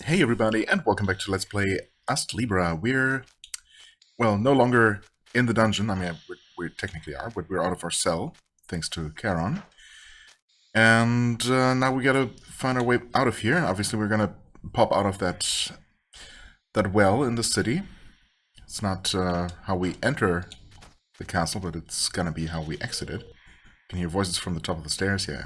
Hey everybody, and welcome back to Let's Play Astlibra. We're, well, no longer in the dungeon. I mean, we technically are, but we're out of our cell, thanks to Charon. And now we gotta find our way out of here. Obviously, we're gonna pop out of that well in the city. It's not how we enter the castle, but it's gonna be how we exit it. You can hear voices from the top of the stairs. Yeah,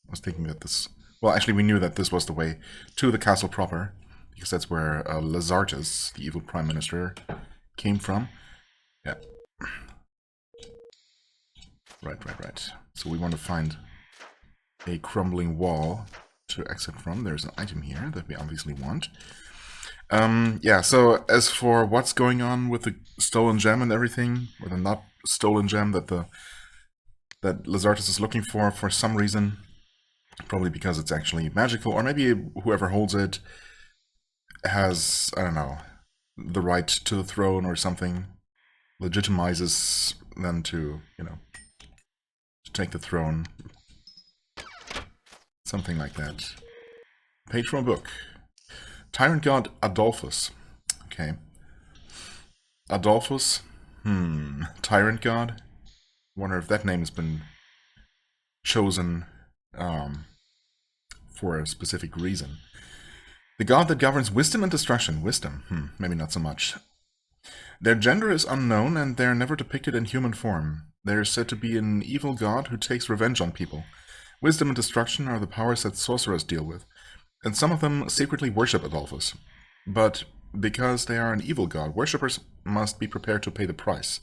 I was thinking that this... Well, actually, we knew that this was the way to the castle proper, because that's where Lazartus, the evil prime minister, came from. Yeah. Right. So we want to find a crumbling wall to exit from. There's an item here that we obviously want. Yeah, so as for what's going on with the stolen gem and everything, or the not stolen gem that Lazartus is looking for some reason, probably because it's actually magical, or maybe whoever holds it has, I don't know, the right to the throne or something, legitimizes them to, to take the throne. Something like that. Page from a book. Tyrant God Adolphus. Okay. Adolphus? Tyrant God? Wonder if that name has been chosen for a specific reason. The god that governs wisdom and destruction. Wisdom. Maybe not so much. Their gender is unknown, and they're never depicted in human form. They're said to be an evil god who takes revenge on people. Wisdom and destruction are the powers that sorcerers deal with, and some of them secretly worship Adolphus. But because they are an evil god, worshippers must be prepared to pay the price.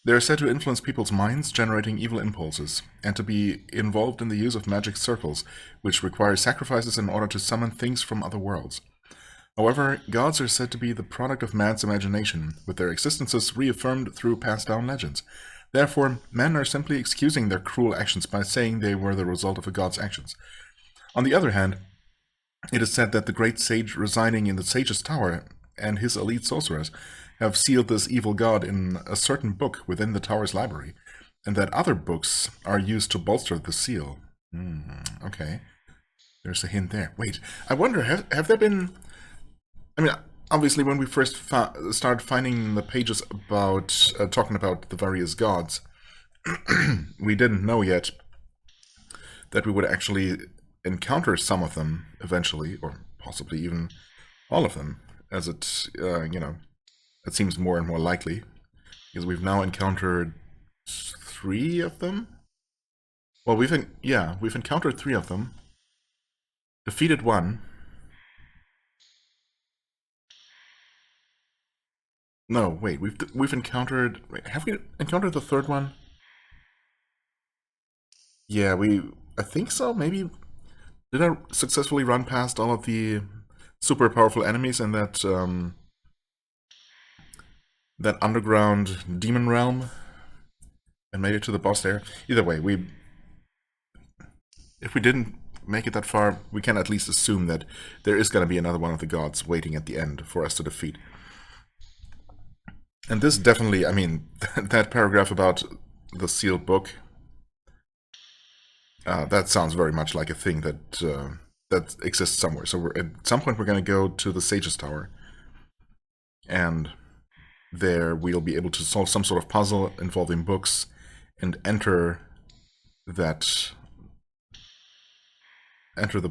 They are said to influence people's minds, generating evil impulses, and to be involved in the use of magic circles, which require sacrifices in order to summon things from other worlds. However, gods are said to be the product of man's imagination, with their existences reaffirmed through passed-down legends. Therefore, men are simply excusing their cruel actions by saying they were the result of a god's actions. On the other hand, it is said that the great sage residing in the Sage's Tower and his elite sorcerers have sealed this evil god in a certain book within the tower's library, and that other books are used to bolster the seal. Okay. There's a hint there. Wait, I wonder, have there been... I mean, obviously when we first started finding the pages about, talking about the various gods, we didn't know yet that we would actually encounter some of them eventually, or possibly even all of them, as it, it seems more and more likely, because we've now encountered 3 of them. Well, we've encountered 3 of them, defeated 1. No, wait, we've encountered... Wait, have we encountered the 3rd one? Yeah, I think so, maybe... Did I successfully run past all of the super powerful enemies in that underground demon realm and made it to the boss there? Either way, if we didn't make it that far, we can at least assume that there is going to be another one of the gods waiting at the end for us to defeat. And this definitely, I mean, that paragraph about the sealed book, that sounds very much like a thing that exists somewhere. So at some point we're going to go to the Sage's Tower, and there we'll be able to solve some sort of puzzle involving books and enter the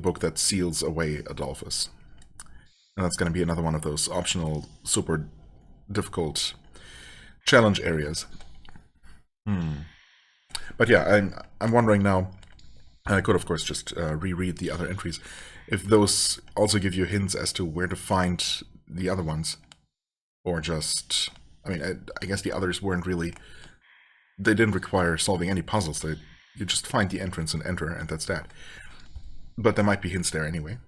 book that seals away Adolphus. And that's going to be another one of those optional, super difficult challenge areas. But yeah, I'm wondering now, I could of course just reread the other entries, if those also give you hints as to where to find the other ones. Or just, I mean, I guess the others weren't really, they didn't require solving any puzzles. You just find the entrance and enter, and that's that. But there might be hints there anyway.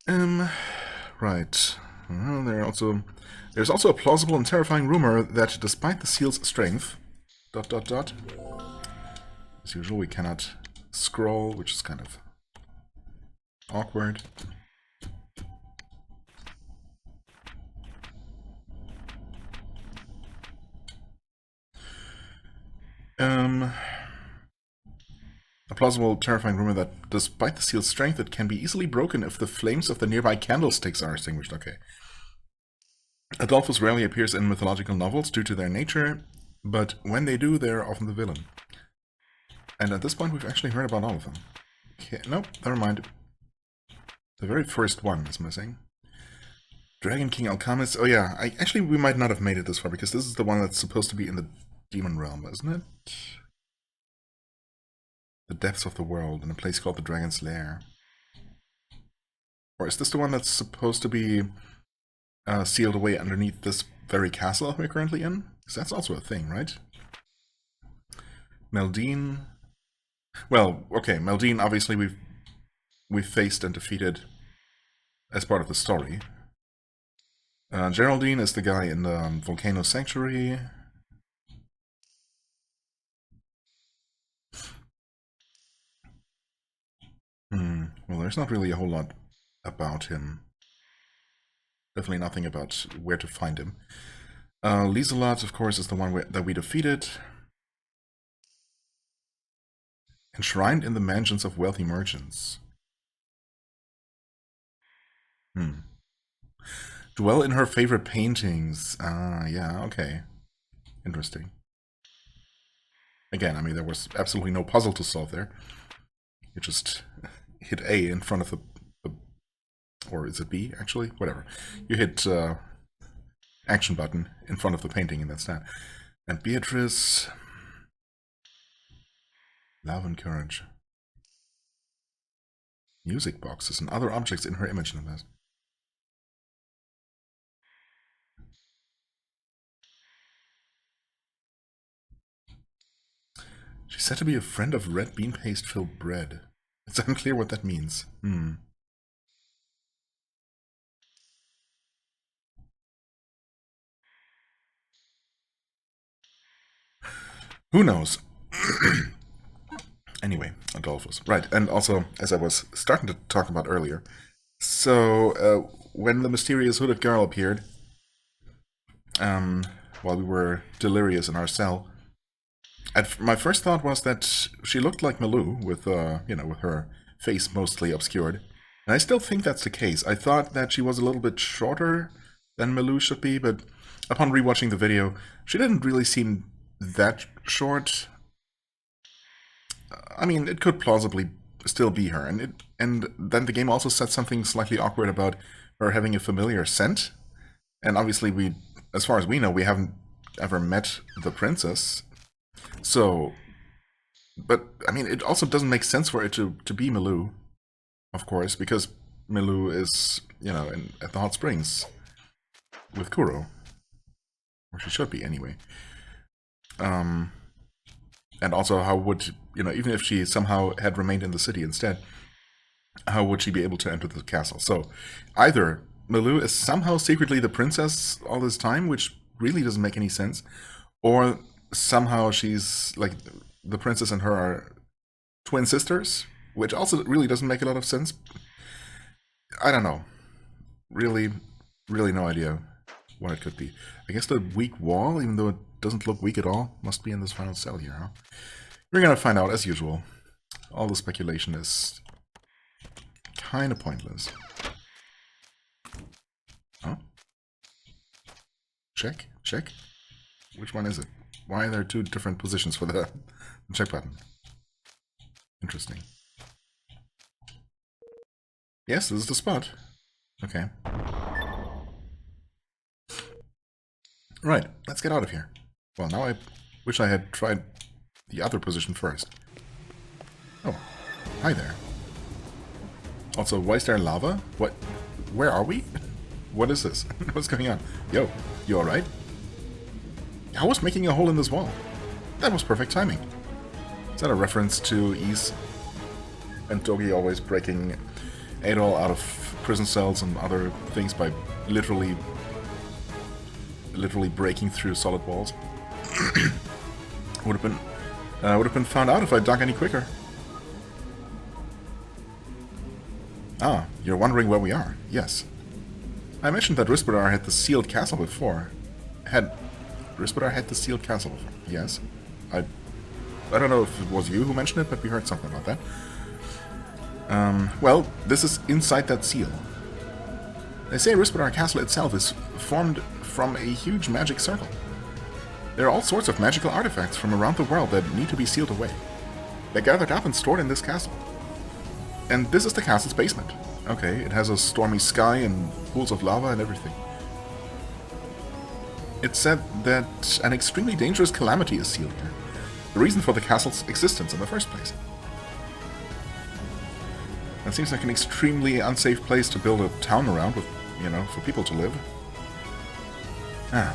Right. Well, there's also a plausible and terrifying rumor that despite the seal's strength, ... As usual, we cannot scroll, which is kind of awkward. Up plausible, terrifying rumor that despite the seal's strength, it can be easily broken if the flames of the nearby candlesticks are extinguished. Okay. Adolphus rarely appears in mythological novels due to their nature, but when they do, they're often the villain. And at this point, we've actually heard about all of them. Okay, nope, never mind. The very first one is missing. Dragon King Alchemist. Oh yeah, actually we might not have made it this far, because this is the one that's supposed to be in the demon realm, isn't it? The depths of the world, in a place called the Dragon's Lair. Or is this the one that's supposed to be sealed away underneath this very castle we're currently in? Because that's also a thing, right? Meldine. Well, okay, Meldine obviously we've faced and defeated as part of the story. Geraldine is the guy in the Volcano Sanctuary. Well, there's not really a whole lot about him. Definitely nothing about where to find him. Lieselot, of course, is the one that we defeated. Enshrined in the mansions of wealthy merchants. Dwell in her favorite paintings. Ah, yeah, okay. Interesting. Again, I mean, there was absolutely no puzzle to solve there. You just hit A in front of the or is it B, actually? Whatever. You hit action button in front of the painting, and that's that. And Beatrice... Love and courage. Music boxes and other objects in her image in this. She's said to be a friend of red bean paste filled bread. It's unclear what that means. Who knows? Anyway, Adolphus. Right, and also, as I was starting to talk about earlier, so when the mysterious hooded girl appeared, while we were delirious in our cell, my first thought was that she looked like Malou, with with her face mostly obscured. And I still think that's the case. I thought that she was a little bit shorter than Malou should be, but upon rewatching the video, she didn't really seem that short. I mean, it could plausibly still be her, and then the game also said something slightly awkward about her having a familiar scent. And obviously, as far as we know, we haven't ever met the princess. So, but I mean, it also doesn't make sense for it to be Malou, of course, because Malou is, at the hot springs with Kuro, or she should be anyway. And also, how would, even if she somehow had remained in the city instead, how would she be able to enter the castle? So, either Malou is somehow secretly the princess all this time, which really doesn't make any sense, or somehow she's, like, the princess and her are twin sisters, which also really doesn't make a lot of sense. I don't know. Really, really no idea what it could be. I guess the weak wall, even though it doesn't look weak at all, must be in this final cell here, huh? We're gonna find out, as usual. All the speculation is kind of pointless. Oh? Check? Check? Which one is it? Why are there two different positions for the check button? Interesting. Yes, this is the spot. Okay. Right, let's get out of here. Well, now I wish I had tried the other position first. Oh, hi there. Also, why is there lava? What? Where are we? What is this? What's going on? Yo, you alright? I was making a hole in this wall. That was perfect timing. Is that a reference to Ys and Togi always breaking Adol out of prison cells and other things by literally breaking through solid walls? would have been found out if I dug any quicker. Ah, you're wondering where we are? Yes. I mentioned that Risperdar had the sealed castle before. Risperdar had the sealed castle before. Yes. I don't know if it was you who mentioned it, but we heard something about that. Well, this is inside that seal. They say Risperdar Castle itself is formed from a huge magic circle. There are all sorts of magical artifacts from around the world that need to be sealed away. They're gathered up and stored in this castle. And this is the castle's basement. Okay, it has a stormy sky and pools of lava and everything. It's said that an extremely dangerous calamity is sealed here. The reason for the castle's existence in the first place. That seems like an extremely unsafe place to build a town around with, you know, for people to live.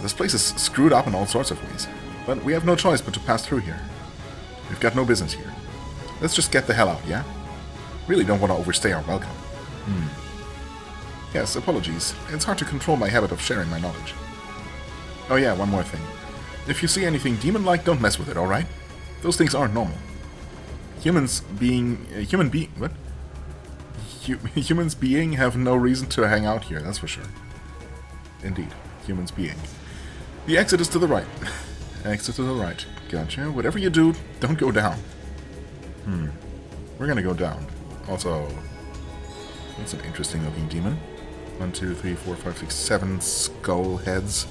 This place is screwed up in all sorts of ways. But we have no choice but to pass through here. We've got no business here. Let's just get the hell out, yeah? Really don't want to overstay our welcome. Yes, apologies. It's hard to control my habit of sharing my knowledge. Oh yeah, one more thing. If you see anything demon-like, don't mess with it, alright? Those things aren't normal. Humans being have no reason to hang out here, that's for sure. Indeed, humans being. The exit is to the right. Exit to the right. Gotcha. Whatever you do, don't go down. We're gonna go down. Also, that's an interesting looking demon. 1, 2, 3, 4, 5, 6, 7 skull heads.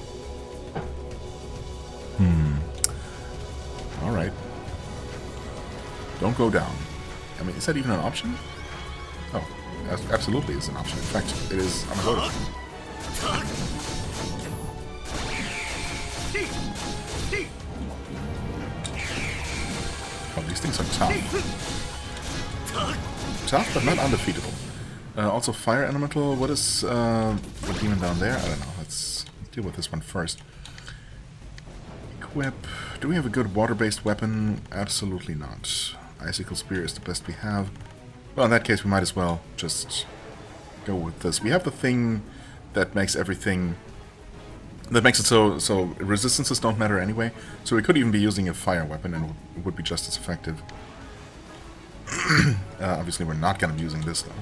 Alright. Don't go down. I mean, is that even an option? Oh, absolutely is an option. In fact, it is unavoidable. Oh, these things are tough. Tough, but not undefeatable. Also, fire elemental. What is the demon down there? I don't know. Let's deal with this one first. Equip. Do we have a good water-based weapon? Absolutely not. Icicle Spear is the best we have. Well, in that case, we might as well just go with this. We have the thing that makes everything... that makes it so resistances don't matter anyway. So we could even be using a fire weapon and it would be just as effective. Obviously, we're not going to be using this, though.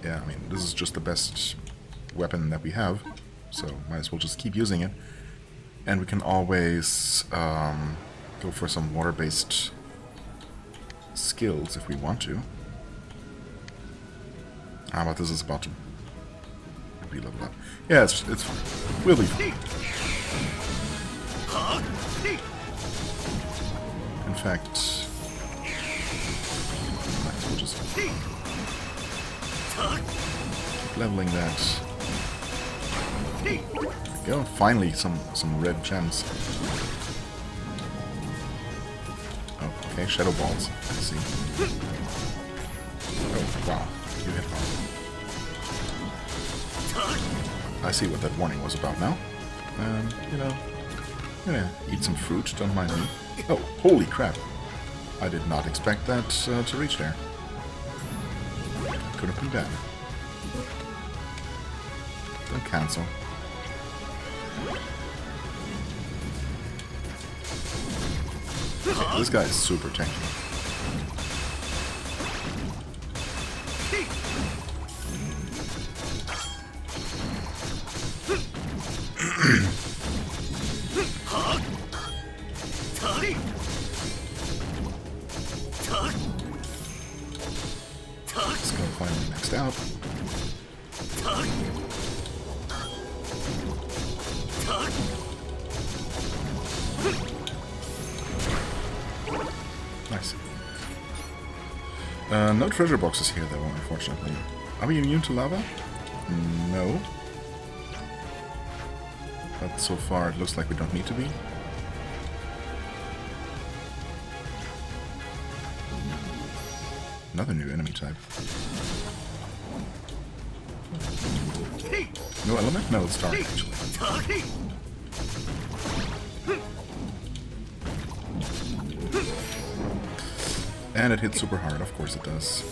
Yeah, I mean, this is just the best weapon that we have, so might as well just keep using it. And we can always go for some water-based skills if we want to. How about this is about to be leveled up? Yeah, it's fine. We'll be fine. In fact, we'll just keep leveling that. There we go. Finally, some red gems. Oh, okay, shadow balls. I see. Oh, wow. You hit hard. I see what that warning was about now. You know, I'm gonna eat some fruit, don't mind me. Oh, holy crap. I did not expect that to reach there. Could have been bad. Don't cancel. Okay, this guy is super tanky. Let's go finally next out. Nice. No treasure boxes here, though, unfortunately. Are we immune to lava? No. But so far it looks like we don't need to be. Another new enemy type. No element? No, it's dark, actually. And it hits super hard, of course it does.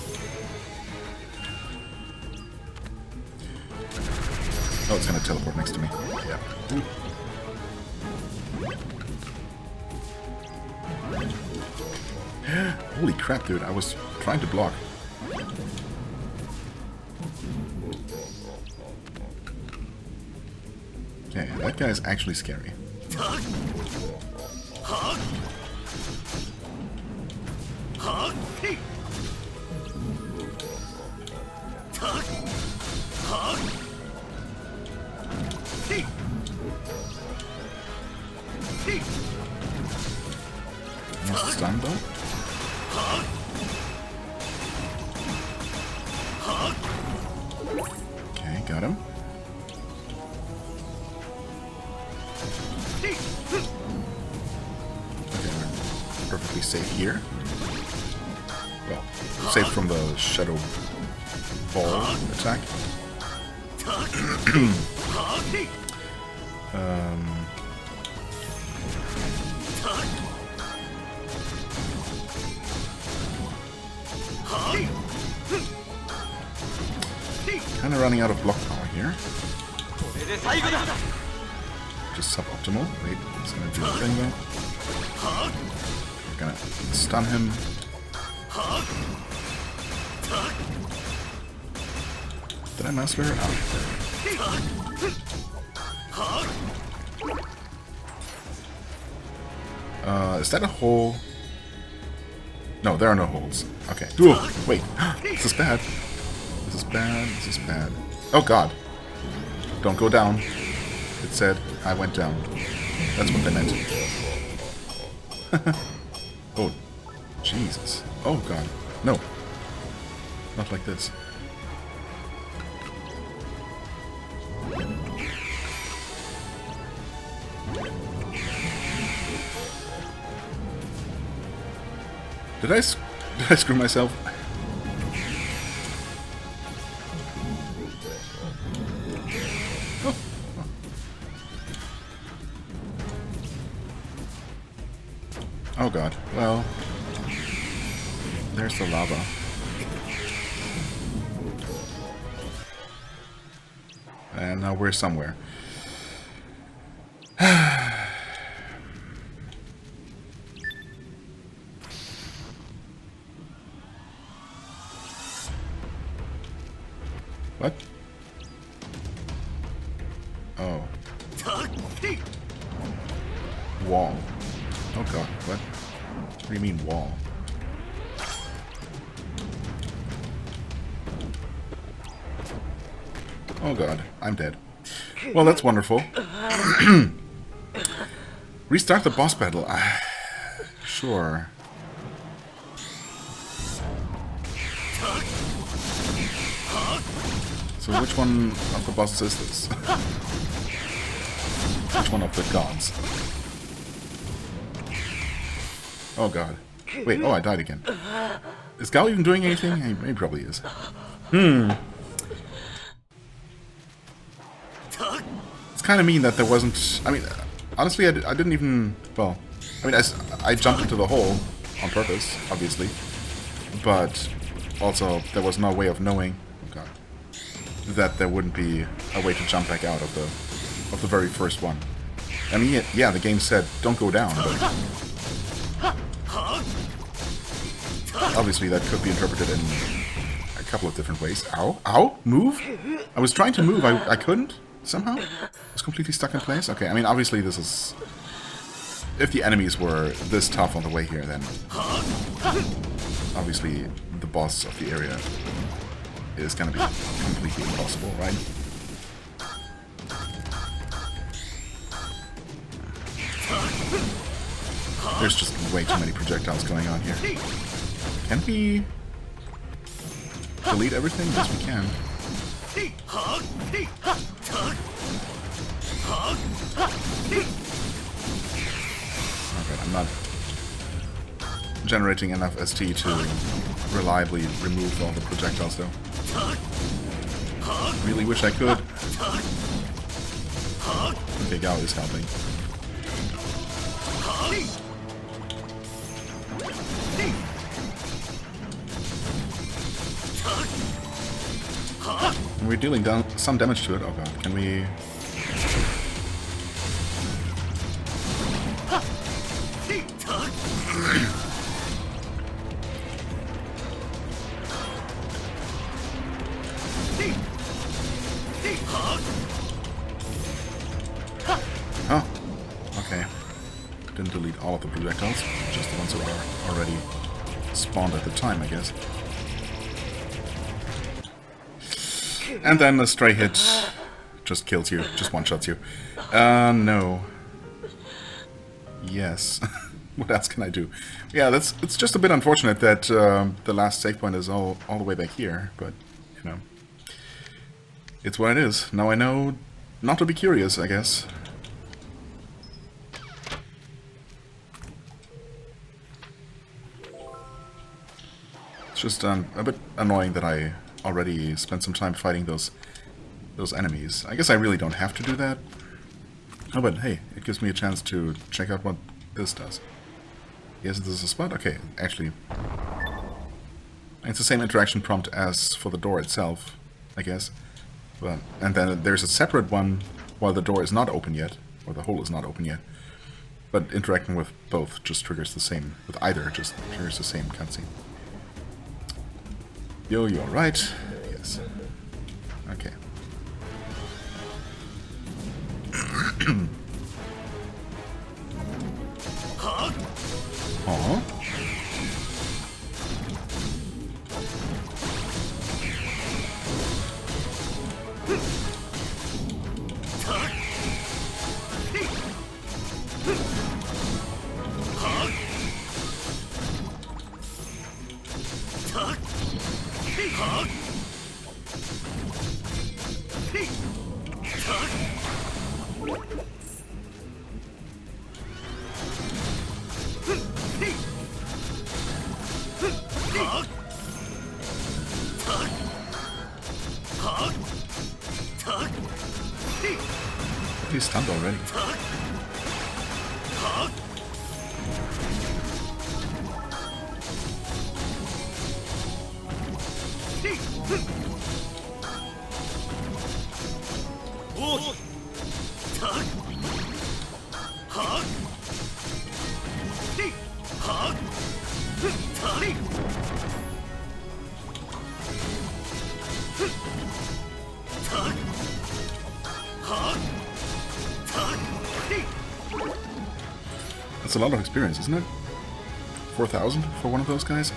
Oh, it's gonna teleport next to me. Yeah. Ooh. Holy crap, dude, I was trying to block. Okay, in that guy is actually scary. Almost stunned though. Okay, got him. Okay, we're perfectly safe here. Well, safe from the shadow ball attack. Kind of running out of block power here. Just suboptimal. Wait, it's gonna do a thing though. We're gonna stun him. Did I master her? Oh. Is that a hole? No, there are no holes. Okay. Ooh, wait. This is bad. This is bad. This is bad. Oh god. Don't go down. It said I went down. That's what they meant. Oh, Jesus. Oh god. No. Not like this. Did I screw myself? Oh. Oh god. Well, there's the lava. And now we're somewhere. What? Oh. Wall. Oh god, what? What do you mean wall? Oh god, I'm dead. Well, that's wonderful. Restart the boss battle. Sure. So which one of the bosses is this? Which one of the gods? Oh god. Wait, oh I died again. Is Gal even doing anything? He probably is. It's kind of mean that there wasn't... I mean, honestly, I didn't even... Well, I mean, I jumped into the hole on purpose, obviously. But also, there was no way of knowing... Oh god. That there wouldn't be a way to jump back out of the very first one. I mean, yeah, the game said, don't go down, but... Obviously, that could be interpreted in a couple of different ways. Ow? Ow? Move? I was trying to move, I couldn't, somehow? I was completely stuck in place? Okay, I mean, obviously this is... If the enemies were this tough on the way here, then... Obviously, the boss of the area is gonna be completely impossible, right? There's just way too many projectiles going on here. Can we delete everything? Yes, we can. Okay, I'm not generating enough ST to reliably remove all the projectiles, though. Really wish I could. Okay, Gao is helping. And we're dealing some damage to it. Oh god, can we... the projectiles, just the ones that are already spawned at the time, I guess. And then a stray hit just kills you, just one-shots you. No. Yes. What else can I do? Yeah, it's just a bit unfortunate that the last save point is all the way back here, but, you know. It's what it is. Now I know not to be curious, I guess. It's just a bit annoying that I already spent some time fighting those enemies. I guess I really don't have to do that. Oh, but hey, it gives me a chance to check out what this does. Yes, this is a spot? Okay, actually... It's the same interaction prompt as for the door itself, I guess. But, and then there's a separate one while the door is not open yet, or the hole is not open yet. But interacting with both just triggers the same, with either just triggers the same cutscene. Yo, you alright? Yes. Okay. Aww. He's stunned already. That's a lot of experience, isn't it? 4,000 for one of those guys?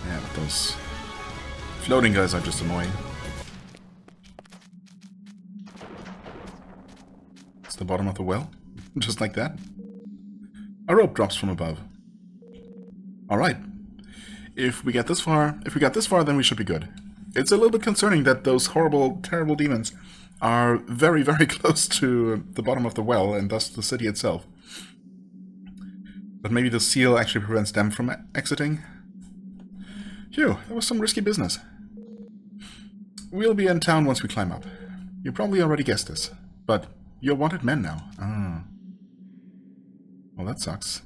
Yeah, but those floating guys are just annoying. It's the bottom of the well? Just like that? A rope drops from above. Alright. If we got this far, then we should be good. It's a little bit concerning that those horrible, terrible demons are very, very close to the bottom of the well, and thus the city itself. But maybe the seal actually prevents them from exiting? Phew, that was some risky business. We'll be in town once we climb up. You probably already guessed this, but you're wanted men now. Ah. Well, that sucks.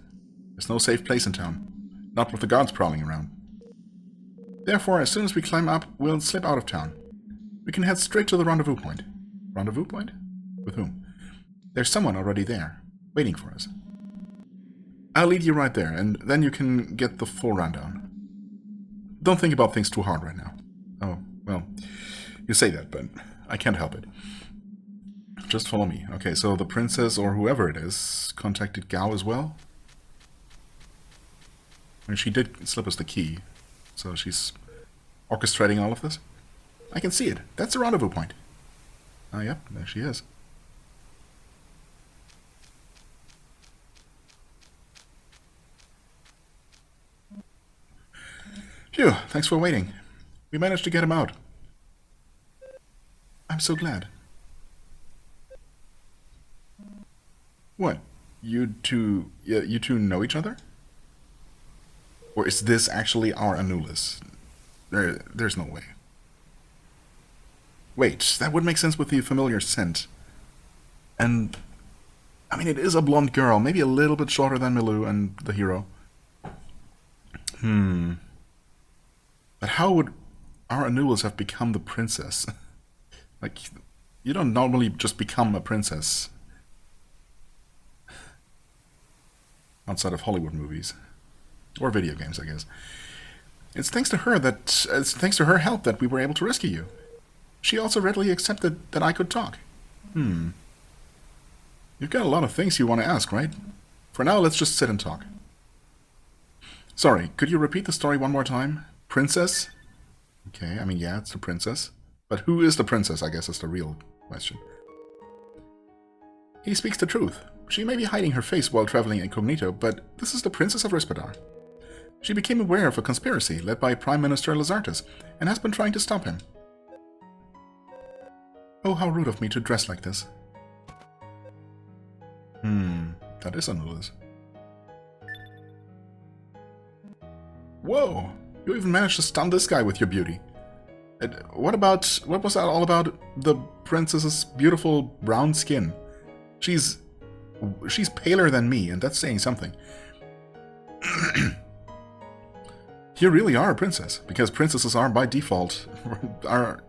There's no safe place in town. Not with the guards prowling around. Therefore, as soon as we climb up, we'll slip out of town. We can head straight to the rendezvous point. Rendezvous point? With whom? There's someone already there, waiting for us. I'll lead you right there, and then you can get the full rundown. Don't think about things too hard right now. Oh, well, you say that, but I can't help it. Just follow me. Okay, so the princess, or whoever it is, contacted Gao as well? I mean, she did slip us the key, so she's orchestrating all of this. I can see it. That's the rendezvous point. Oh, yep, there she is. Phew, thanks for waiting. We managed to get him out. I'm so glad. What? You two know each other? Or is this actually our Anubis? There's no way. Wait, that would make sense with the familiar scent. And, I mean, it is a blonde girl, maybe a little bit shorter than Milou and the hero. But how would our Anubis have become the princess? Like, you don't normally just become a princess. Outside of Hollywood movies. Or video games, I guess. It's thanks to her help that we were able to rescue you. She also readily accepted that I could talk. You've got a lot of things you want to ask, right? For now, let's just sit and talk. Sorry, could you repeat the story one more time? Princess? Okay, I mean, yeah, it's the princess. But who is the princess, I guess, is the real question. He speaks the truth. She may be hiding her face while traveling incognito, but this is the Princess of Rispadar. She became aware of a conspiracy led by Prime Minister Lazartes, and has been trying to stop him. Oh, how rude of me to dress like this. That is unusual. Whoa! You even managed to stun this guy with your beauty. What was that all about? The princess's beautiful brown skin. She's paler than me, and that's saying something. You really are a princess, because princesses are, by default, are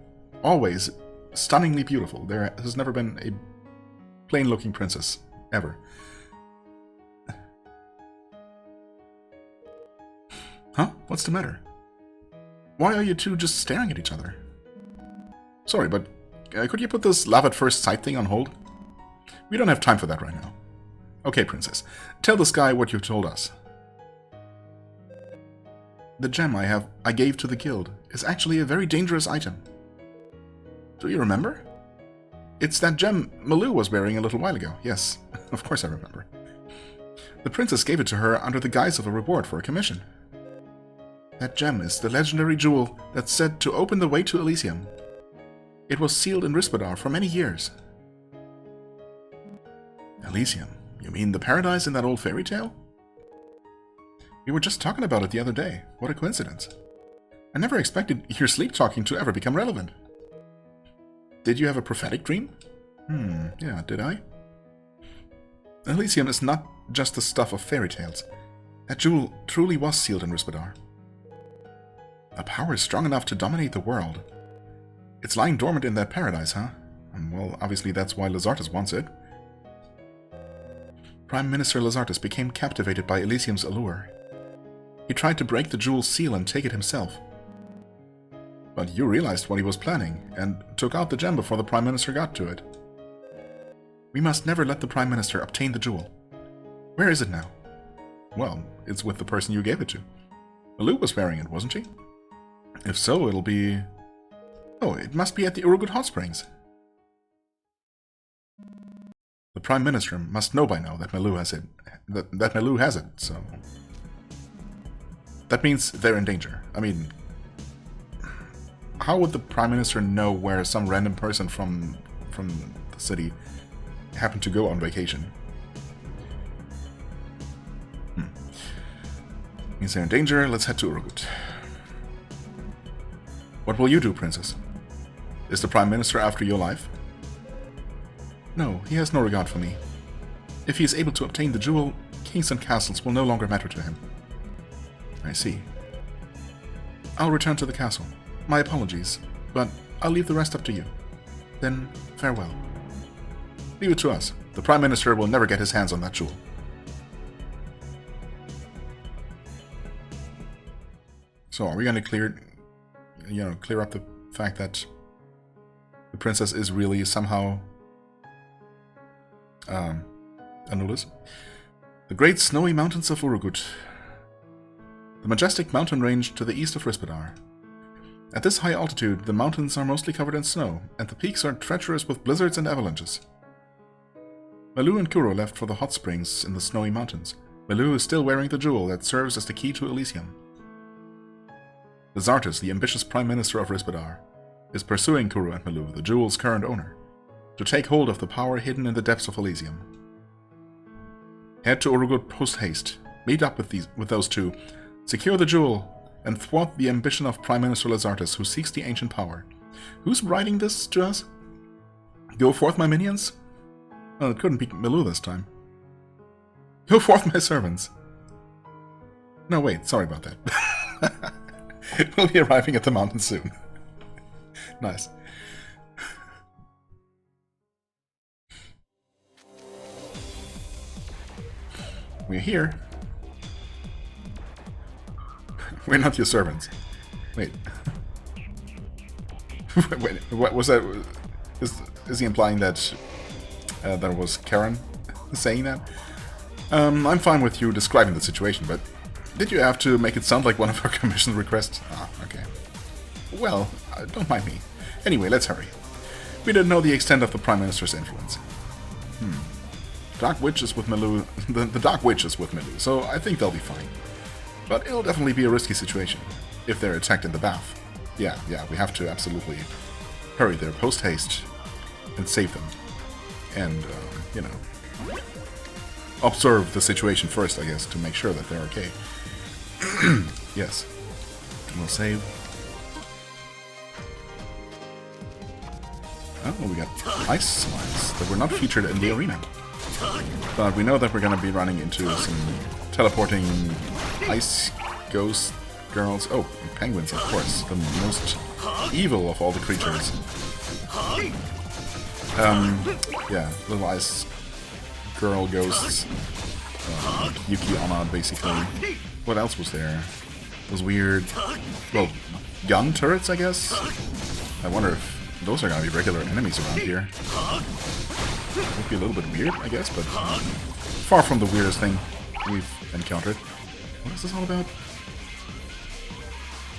always stunningly beautiful. There has never been a plain-looking princess, ever. Huh? What's the matter? Why are you two just staring at each other? Sorry, but could you put this love at first sight thing on hold? We don't have time for that right now. Okay, princess, tell this guy what you told us. The gem I gave to the guild is actually a very dangerous item. Do you remember? It's that gem Malou was wearing a little while ago. Yes, of course I remember. The princess gave it to her under the guise of a reward for a commission. That gem is the legendary jewel that's said to open the way to Elysium. It was sealed in Rispadar for many years. Elysium? You mean the paradise in that old fairy tale? We were just talking about it the other day. What a coincidence. I never expected your sleep talking to ever become relevant. Did you have a prophetic dream? Yeah, did I? Elysium is not just the stuff of fairy tales. That jewel truly was sealed in Rispadar. A power strong enough to dominate the world. It's lying dormant in that paradise, huh? Well, obviously that's why Lazartes wants it. Prime Minister Lazartes became captivated by Elysium's allure. He tried to break the jewel's seal and take it himself. But you realized what he was planning, and took out the gem before the Prime Minister got to it. We must never let the Prime Minister obtain the jewel. Where is it now? Well, it's with the person you gave it to. Malou was wearing it, wasn't she? If so, it'll be... Oh, it must be at the Urugut Hot Springs. The Prime Minister must know by now that Malou has it. That Malou has it, so... That means they're in danger. I mean... How would the Prime Minister know where some random person from the city happened to go on vacation? Means they're in danger, let's head to Urugut. What will you do, Princess? Is the Prime Minister after your life? No, he has no regard for me. If he is able to obtain the jewel, kings and castles will no longer matter to him. I see. I'll return to the castle. My apologies, but I'll leave the rest up to you. Then, farewell. Leave it to us. The Prime Minister will never get his hands on that jewel. So, are we going to clear up the fact that the princess is really somehow Anulis? The great snowy mountains of Urugut. The majestic mountain range to the east of Rispadar. At this high altitude, the mountains are mostly covered in snow, and the peaks are treacherous with blizzards and avalanches. Malou and Kuro left for the hot springs in the snowy mountains. Malou is still wearing the jewel that serves as the key to Elysium. Lazartes, the ambitious Prime Minister of Rispadar, is pursuing Kuro and Malou, the jewel's current owner, to take hold of the power hidden in the depths of Elysium. Head to Urugut post-haste, meet up with those two, secure the jewel, and thwart the ambition of Prime Minister Lazartes, who seeks the ancient power. Who's writing this to us? Go forth, my minions? Well, it couldn't be Malou this time. Go forth, my servants! No, wait, sorry about that. We'll be arriving at the mountain soon. Nice. We're here. We're not your servants. Wait. Wait, what was that? Is he implying that that was Karen saying that. I'm fine with you describing the situation, but did you have to make it sound like one of our commission requests? Ah, okay. Well, don't mind me. Anyway, let's hurry. We didn't know the extent of the Prime Minister's influence. Dark Witch is with Milou. The Dark Witch is with Milou, so I think they'll be fine. But it'll definitely be a risky situation if they're attacked in the bath. Yeah, we have to absolutely hurry there post-haste and save them. And, you know, observe the situation first, I guess, to make sure that they're okay. Yes. We'll save. Oh, we got ice slimes that were not featured in the arena. But we know that we're going to be running into some teleporting ice ghost girls. Oh, and penguins, of course. The most evil of all the creatures. Yeah, little ice girl ghosts. Yuki Onna, basically. What else was there? Those weird, well, gun turrets, I guess? I wonder if those are going to be regular enemies around here. Would be a little bit weird, I guess, but far from the weirdest thing we've encountered. What is this all about?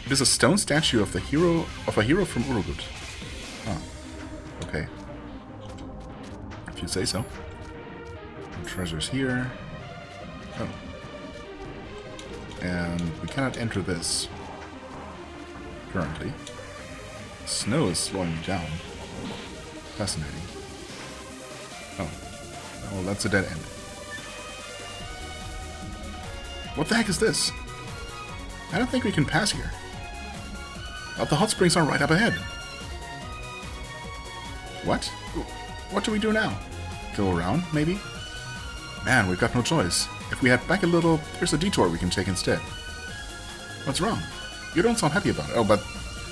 It is a stone statue of a hero from Urugut. Oh, okay. If you say so. And treasures here. Oh. And we cannot enter this currently. Snow is slowing me down. Fascinating. Oh. Well, that's a dead end. What the heck is this? I don't think we can pass here. But the hot springs are right up ahead. What? What do we do now? Go around, maybe? Man, we've got no choice. If we head back a little, there's a detour we can take instead. What's wrong? You don't sound happy about it. Oh, but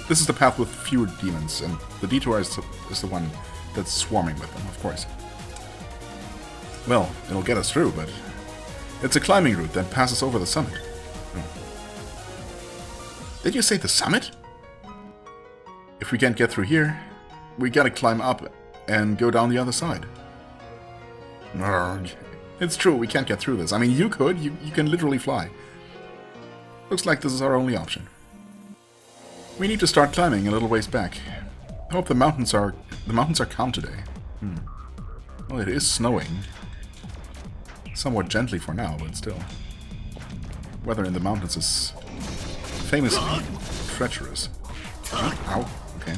this is the path with fewer demons, and the detour is the one that's swarming with them, of course. Well, it'll get us through, but it's a climbing route that passes over the summit. Oh. Did you say the summit? If we can't get through here, we gotta climb up and go down the other side. Arrgh. It's true, we can't get through this. I mean, you could. You can literally fly. Looks like this is our only option. We need to start climbing a little ways back. I hope the mountains are calm today. Well, it is snowing. Somewhat gently for now, but still. Weather in the mountains is famously treacherous. Ow. Okay.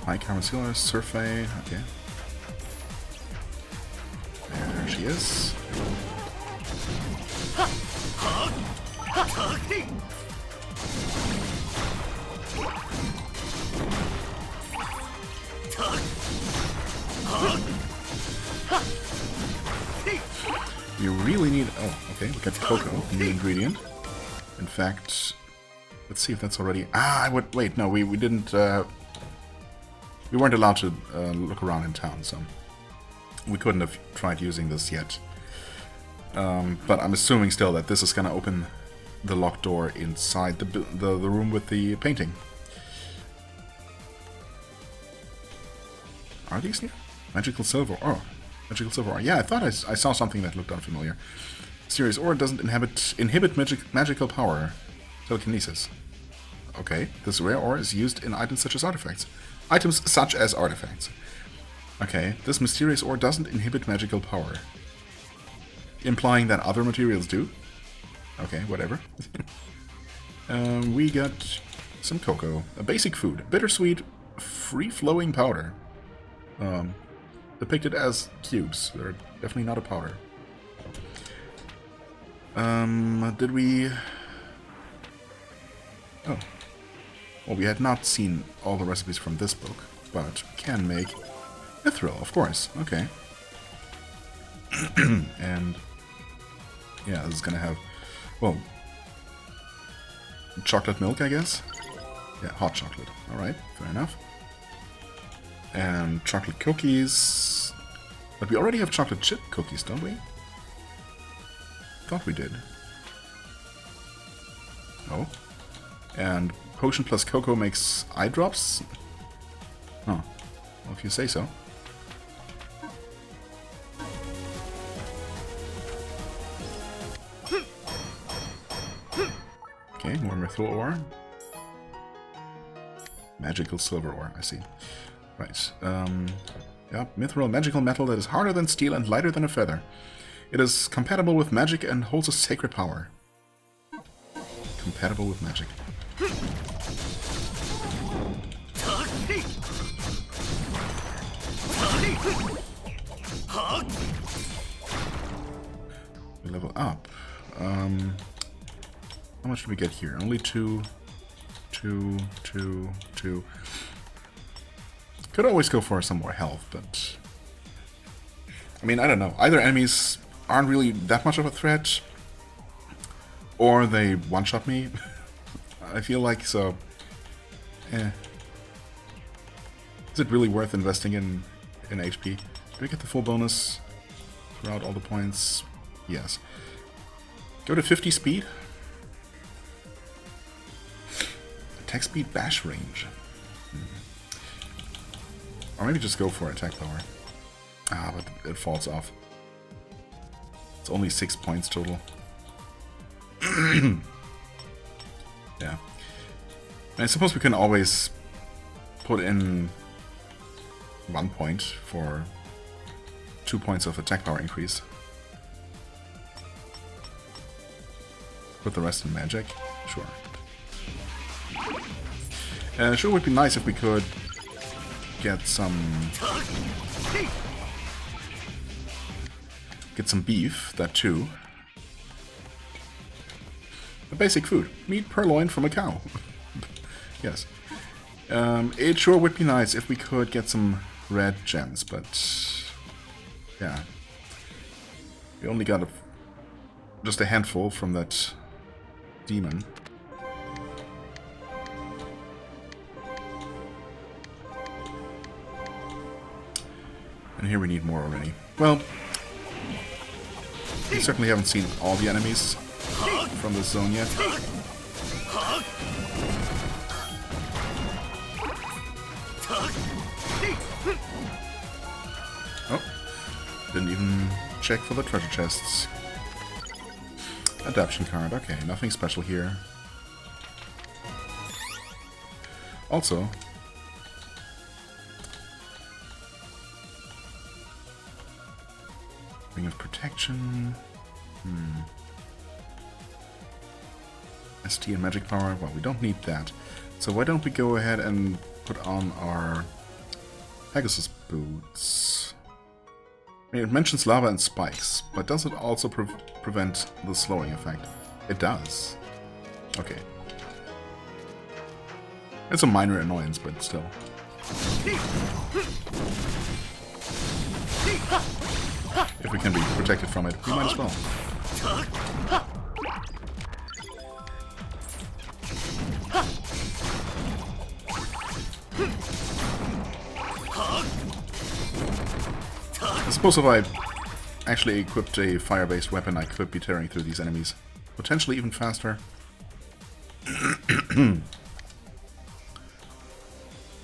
Hi, Carmacilla, Survey. Okay. There she is. You really need... Oh, okay, we got cocoa, new ingredient. In fact, let's see if that's already... Ah, wait, no, we didn't... We weren't allowed to look around in town, so we couldn't have tried using this yet. But I'm assuming still that this is going to open the locked door inside the room with the painting. Are these new? Magical silver. Oh, magical silver. Yeah, I thought I saw something that looked unfamiliar. Mysterious ore doesn't inhibit magical power. Telekinesis. Okay, this rare ore is used in items such as artifacts. Items such as artifacts. Okay, this mysterious ore doesn't inhibit magical power. Implying that other materials do? Okay, whatever. We got some cocoa. A basic food. Bittersweet, free-flowing powder. Depicted as cubes. They're definitely not a powder. Did we... Oh. Well, we had not seen all the recipes from this book, but we can make mithril, of course. Okay. And yeah, this is gonna have, well, chocolate milk, I guess? Yeah, hot chocolate. Alright, fair enough. And chocolate cookies. But we already have chocolate chip cookies, don't we? Thought we did. Oh. And potion plus cocoa makes eye drops? Oh. Well, if you say so. Okay, more mithril ore. Magical silver ore, I see. Right. Yeah, mithril, magical metal that is harder than steel and lighter than a feather. It is compatible with magic and holds a sacred power. Compatible with magic. We level up. How much do we get here? Only two. Could always go for some more health, but... I mean, I don't know. Either enemies aren't really that much of a threat, or they one-shot me. I feel like, so... Is it really worth investing in HP? Do we get the full bonus throughout all the points? Yes. Go to 50 speed. Attack speed, bash range. Or maybe just go for attack power. Ah, but it falls off. It's only 6 points total. Yeah. And I suppose we can always put in 1 point for 2 points of attack power increase. Put the rest in magic? Sure. Sure would be nice if we could get some beef, that too. A basic food. Meat purloin from a cow. Yes. It sure would be nice if we could get some red gems, but yeah. We only got just a handful from that demon. And here we need more already. Well, we certainly haven't seen all the enemies from this zone yet. Oh, didn't even check for the treasure chests. Adaption card, okay, nothing special here. Also, Ring of Protection. ST and magic power. Well, we don't need that. So why don't we go ahead and put on our Pegasus boots? I mean, it mentions lava and spikes, but does it also prevent the slowing effect? It does. Okay. It's a minor annoyance, but still. If we can be protected from it, we might as well. I suppose if I actually equipped a fire-based weapon, I could be tearing through these enemies. Potentially even faster.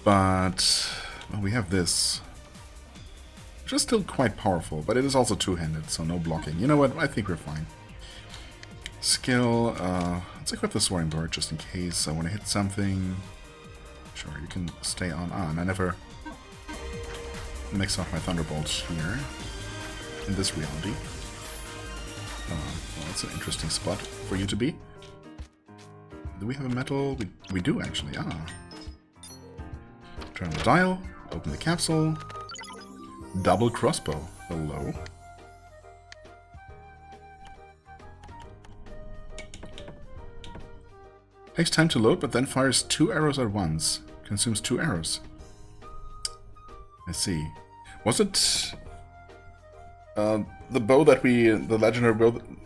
But well, we have this. Which is still quite powerful, but it is also two-handed, so no blocking. You know what? I think we're fine. Skill, let's equip the Soaring Bird just in case I want to hit something. Sure, you can stay on. I never mix off my Thunderbolt here in this reality. Well, that's an interesting spot for you to be. Do we have a metal? We do actually, Turn the dial, open the capsule. Double crossbow. Hello. Takes time to load, but then fires 2 arrows at once. Consumes 2 arrows. I see. Was it the bow that the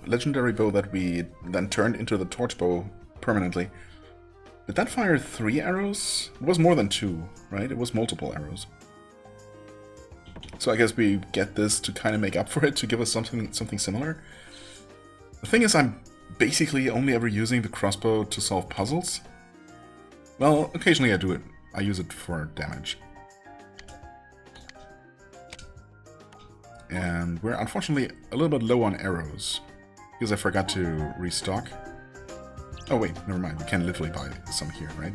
legendary bow that we then turned into the torch bow permanently? Did that fire 3 arrows? It was more than 2, right? It was multiple arrows. So I guess we get this to kind of make up for it, to give us something similar. The thing is, I'm basically only ever using the crossbow to solve puzzles. Well, occasionally I do it. I use it for damage. And we're unfortunately a little bit low on arrows, because I forgot to restock. Oh wait, never mind. We can literally buy some here, right?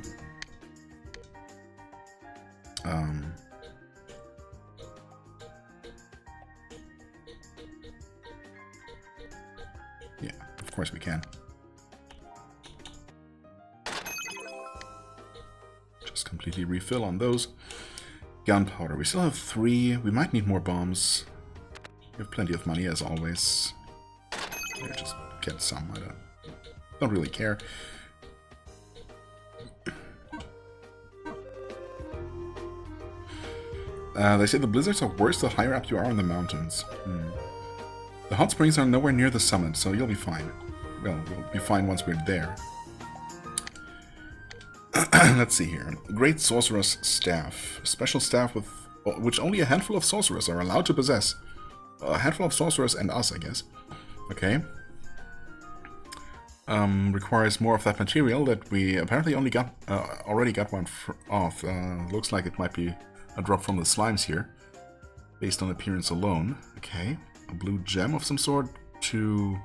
Yeah, of course we can. Just completely refill on those. Gunpowder. We still have 3. We might need more bombs. We have plenty of money, as always. Here, just get some. I don't really care. They say the blizzards are worse the higher up you are in the mountains. The hot springs are nowhere near the summit, so you'll be fine. Well, we'll be fine once we're there. Let's see here. Great Sorcerer's Staff. Special staff with which only a handful of sorcerers are allowed to possess. A handful of sorcerers and us, I guess. Okay. Requires more of that material that we apparently only got already got one off. Looks like it might be a drop from the slimes here, based on appearance alone. Okay. A blue gem of some sort. 2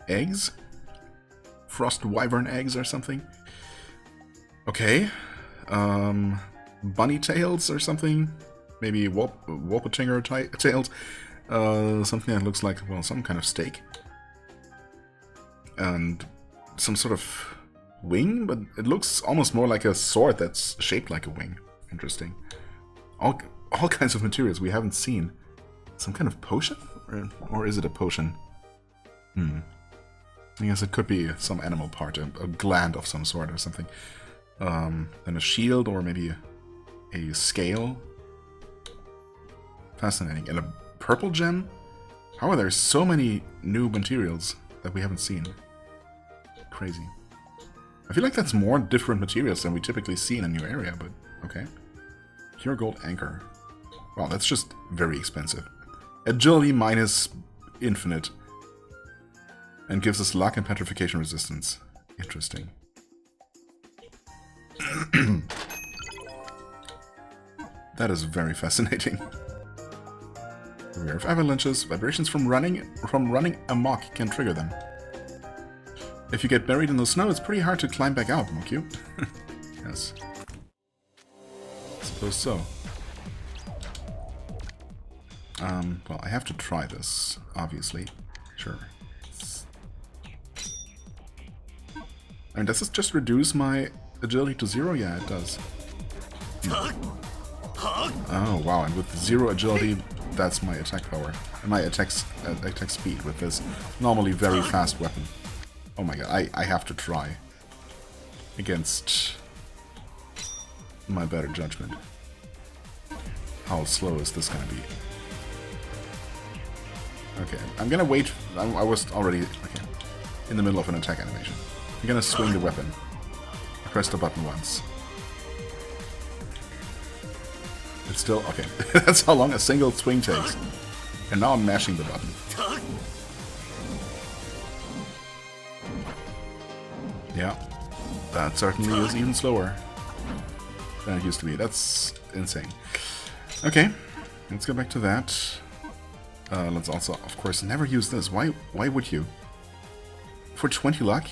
eggs. Frost wyvern eggs or something. Okay. Bunny tails or something. Maybe Wapatinger tails. Something that looks like, well, some kind of steak. And some sort of wing, but it looks almost more like a sword that's shaped like a wing. Interesting. All kinds of materials we haven't seen. Some kind of potion? Or is it a potion? I guess it could be some animal part, a gland of some sort or something. Then a shield or maybe a scale. Fascinating. And a purple gem? How are there so many new materials that we haven't seen? Crazy. I feel like that's more different materials than we typically see in a new area, but okay. Pure gold anchor. Wow, that's just very expensive. Agility minus infinite. And gives us luck and petrification resistance. Interesting. That is very fascinating. Beware of avalanches. Vibrations from running amok can trigger them. If you get buried in the snow, it's pretty hard to climb back out, Monkey. Yes. I suppose so. Well, I have to try this, obviously. Sure. I mean, does this just reduce my agility to 0? Yeah, it does. Oh, wow, and with 0 agility, that's my attack power. My attack speed with this normally very fast weapon. Oh my god, I have to try. Against my better judgment. How slow is this gonna be? Okay, I'm gonna wait. I was already in the middle of an attack animation. I'm gonna swing the weapon. I pressed the button once. It's still... okay, that's how long a single swing takes. And now I'm mashing the button. Yeah, that certainly is even slower than it used to be. That's insane. Okay, let's go back to that. Let's also, of course, never use this. Why would you? For 20 luck?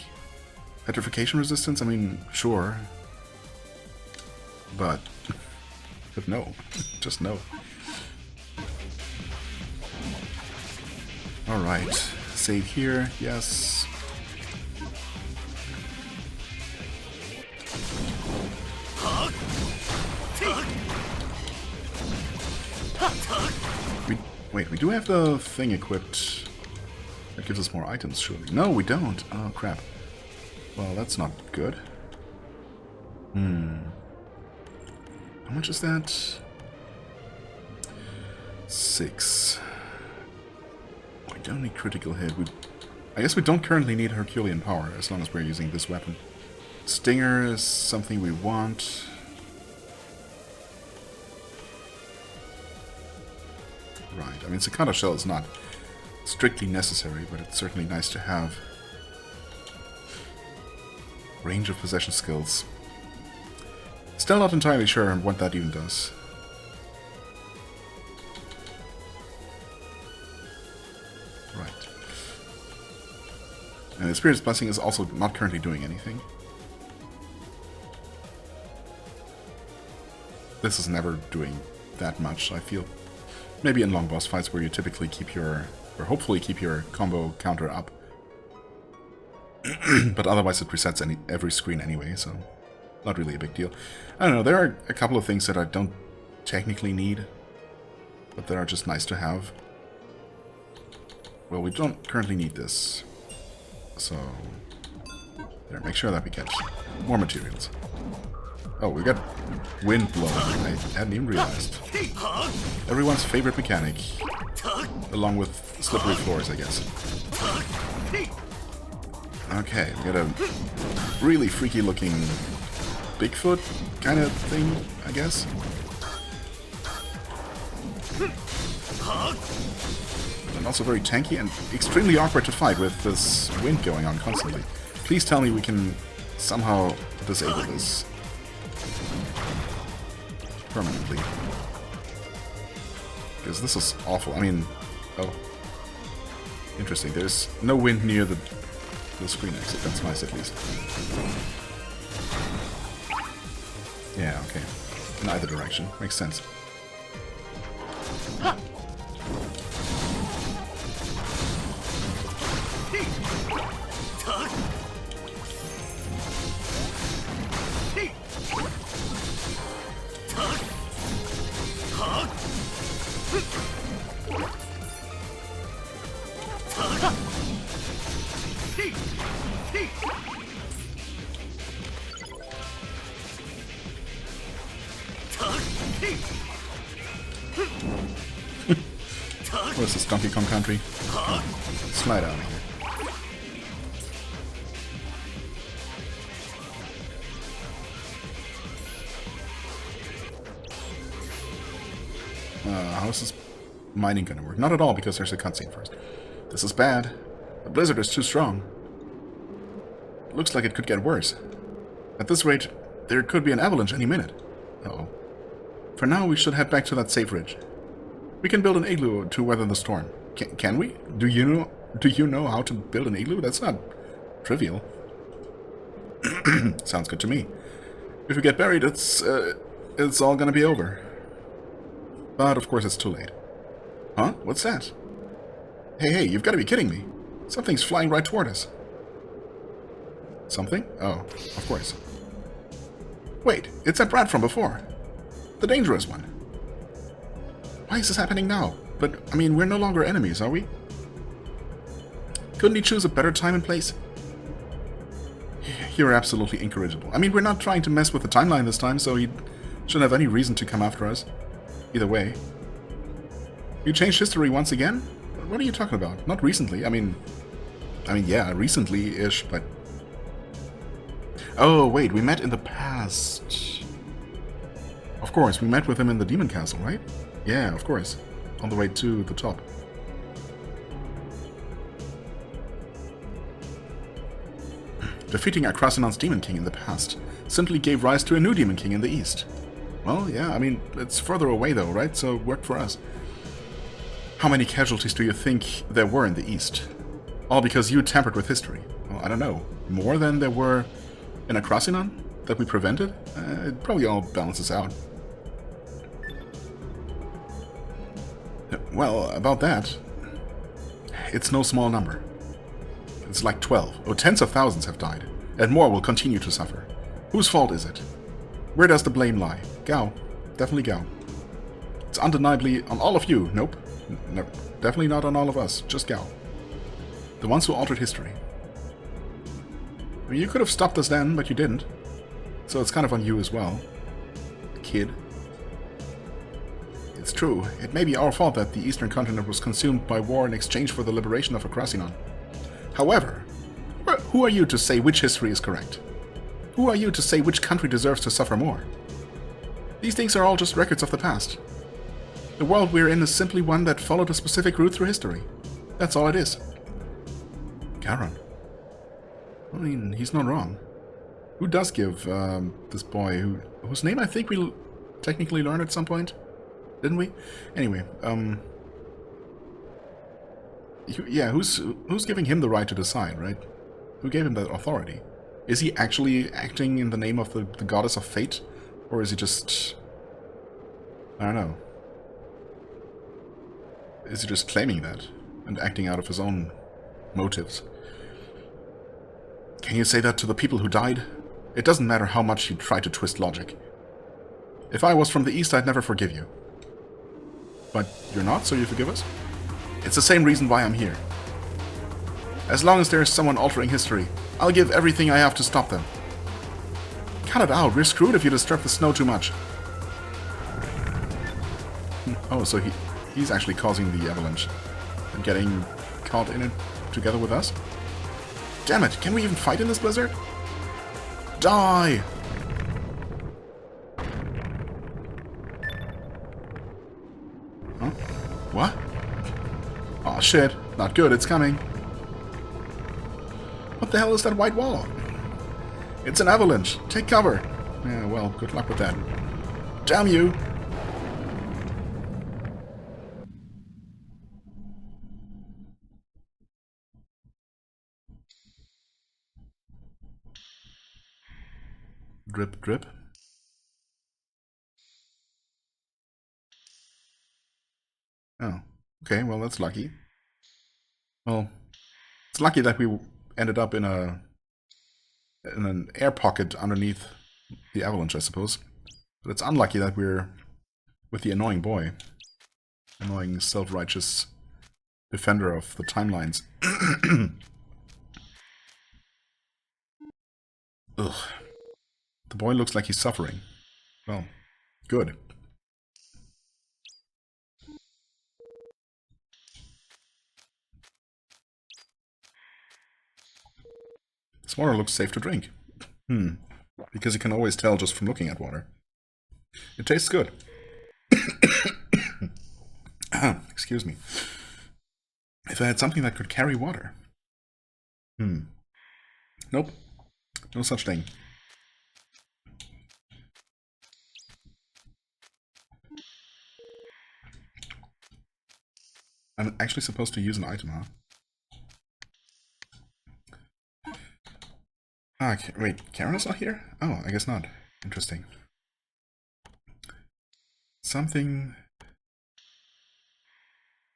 Petrification resistance? I mean, sure. But no. Just no. Alright. Save here. Yes. Wait, we do have the thing equipped that gives us more items, surely. No, we don't. Oh, crap. Well, that's not good. How much is that? 6. We don't need critical hit. I guess we don't currently need Herculean power, as long as we're using this weapon. Stinger is something we want. Right, I mean, Cicada Shell is not strictly necessary, but it's certainly nice to have. Range of possession skills. Still not entirely sure what that even does. Right. And the Spirit's Blessing is also not currently doing anything. This is never doing that much, I feel. Maybe in long boss fights where you typically keep your, or hopefully keep your combo counter up. But otherwise it resets every screen anyway, so not really a big deal. I don't know, there are a couple of things that I don't technically need, but that are just nice to have. Well, we don't currently need this, so there, make sure that we get more materials. Oh, we got wind blow. I hadn't even realized. Everyone's favorite mechanic, along with slippery floors, I guess. Okay, we got a really freaky looking Bigfoot kind of thing, I guess. And also very tanky and extremely awkward to fight with this wind going on constantly. Please tell me we can somehow disable this permanently. Because this is awful. I mean, oh, interesting. There's no wind near the screen exit. That's nice, at least. Yeah, okay. In either direction. Makes sense. What is this, Donkey Kong Country? Slide out of here. How is this mining gonna work? Not at all, because there's a cutscene first. This is bad. The blizzard is too strong. Looks like it could get worse. At this rate, there could be an avalanche any minute. Uh-oh. For now, we should head back to that safe ridge. We can build an igloo to weather the storm. Can we? Do you know how to build an igloo? That's not trivial. Sounds good to me. If we get buried, it's all gonna be over. But of course it's too late. Huh? What's that? Hey, you've got to be kidding me. Something's flying right toward us. Something? Oh, of course. Wait, it's that brat from before. The dangerous one. Why is this happening now? But, I mean, we're no longer enemies, are we? Couldn't he choose a better time and place? You're absolutely incorrigible. I mean, we're not trying to mess with the timeline this time, so he shouldn't have any reason to come after us. Either way. You changed history once again? What are you talking about? Not recently. I mean, yeah, recently-ish, but... Oh, wait, we met in the past. Of course, we met with him in the Demon Castle, right? Yeah, of course. On the way to the top. Defeating Akrasinon's Demon King in the past simply gave rise to a new Demon King in the east. Well, yeah, I mean, it's further away though, right? So it worked for us. How many casualties do you think there were in the east? All because you tampered with history. Well, I don't know. More than there were in Akrasinon that we prevented? It probably all balances out. Well, about that, it's no small number. It's like 12, or tens of thousands have died, and more will continue to suffer. Whose fault is it? Where does the blame lie? Gao. Definitely Gao. It's undeniably on all of you. Nope. No, definitely not on all of us. Just Gao. The ones who altered history. I mean, you could have stopped us then, but you didn't. So it's kind of on you as well. Kid. It's true. It may be our fault that the Eastern continent was consumed by war in exchange for the liberation of Akrasinon. However, who are you to say which history is correct? Who are you to say which country deserves to suffer more? These things are all just records of the past. The world we're in is simply one that followed a specific route through history. That's all it is. Garon. I mean, he's not wrong. Who does give this boy, whose name I think we technically learned at some point? Didn't we? Anyway, yeah, who's giving him the right to decide, right? Who gave him that authority? Is he actually acting in the name of the goddess of fate? Or is he just... I don't know. Is he just claiming that and acting out of his own motives? Can you say that to the people who died? It doesn't matter how much you try to twist logic. If I was from the East, I'd never forgive you. But you're not, so you forgive us? It's the same reason why I'm here. As long as there's someone altering history, I'll give everything I have to stop them. Cut it out, we're screwed if you disturb the snow too much. Oh, so he's actually causing the avalanche and getting caught in it together with us? Damn it, can we even fight in this blizzard? Die! Huh? What? Aw, shit. Not good, it's coming. What the hell is that white wall? It's an avalanche. Take cover. Yeah, well, good luck with that. Damn you! Drip, drip. Oh, okay, well, that's lucky. Well, it's lucky that we ended up in an air pocket underneath the avalanche, I suppose. But it's unlucky that we're with the annoying boy. Annoying, self-righteous defender of the timelines. Ugh. The boy looks like he's suffering. Well, good. This water looks safe to drink. Because you can always tell just from looking at water. It tastes good. Excuse me. If I had something that could carry water. Nope. No such thing. I'm actually supposed to use an item, huh? Ah, wait, Karen is not here? Oh, I guess not. Interesting. Something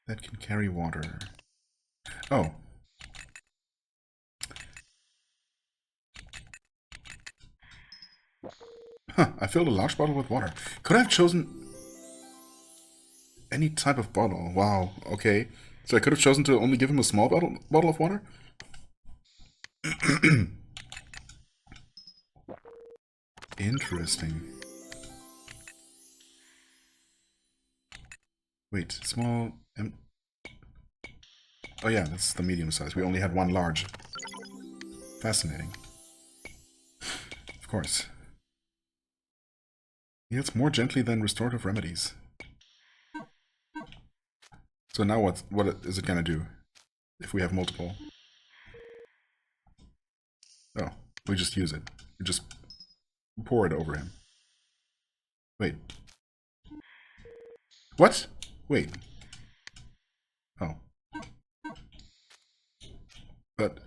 that can carry water. Oh. Huh, I filled a large bottle with water. Could I have chosen any type of bottle? Wow, okay. So I could have chosen to only give him a small bottle of water? Interesting. Wait, small... Oh yeah, that's the medium size. We only had one large. Fascinating. Of course. Heals more gently than restorative remedies. So now what is it gonna do? If we have multiple? Oh, we just use it. We just pour it over him. Wait. What? Wait. Oh. But...